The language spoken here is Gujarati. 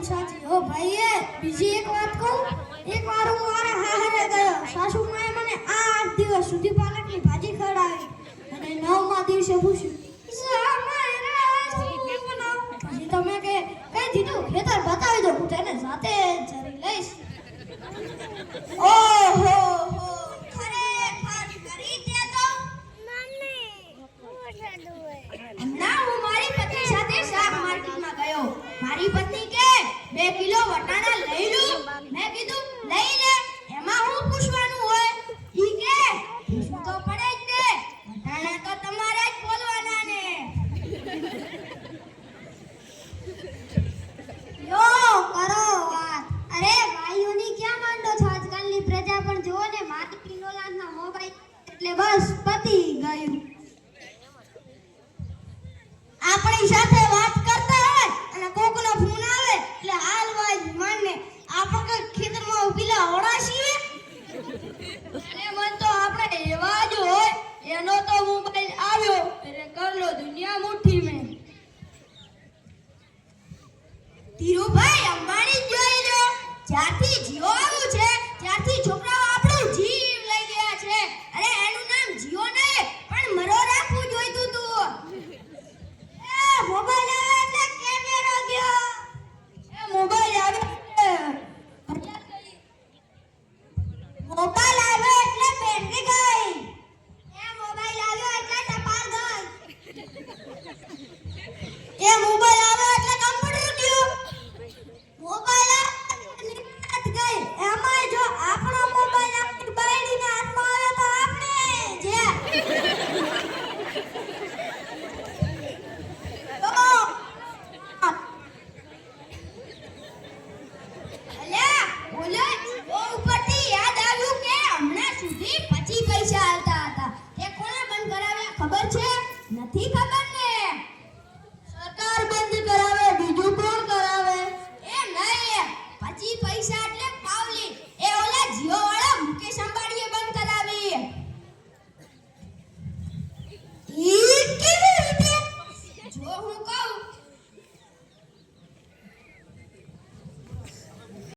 સાચી હો ભાઈએ બીજી એક વાત કહું એક વાર હું મારા હાહરે ગયો સાસુ માએ મને 8 દિવસ સુધી પાલકની ભાજી ખવડાવી અને 9મા દિવસે પૂછ્યું પછી તમે કે કઈ દીધું ખેતર બતાવી દો હું તેને જાતે જરી લઈશ ઓહો હો ખરેખર કરી દે તો ના હું મારી પત્ની સાથે શાક માર્કેટમાં ગયો મારી પત્ની કે 2 કિલો વટાણા લઈ લઉં મેં કીધું લઈ લે એમાં હું પૂછવાનું હોય ઈ કે પૂછવું તો પડે જ ને વટાણા તો તમારે જ બોલવાના ને યો કરો વાત અરે ભાઈઓની ક્યાં માંડો છો આજકાલની પ્રજા પણ જુઓ ને મારી પિનોલાના મોબાઈલ એટલે બસ પતી ગયું આપણી સાથે વાત કરતા હોય અને કોકનો ફોન આવે એટલે હાલ વાજ માને આપણે ખેતરમાં ઉભીલા ઓળાશીએ અને મન તો આપણે એવા જ હોય એનો તો મોબાઈલ આવ્યો એટલે કર લો દુનિયા મુઠ્ઠી મેં ધીરુભાઈ અંબાણી જોઈ લો જ્યાંથી જીઓ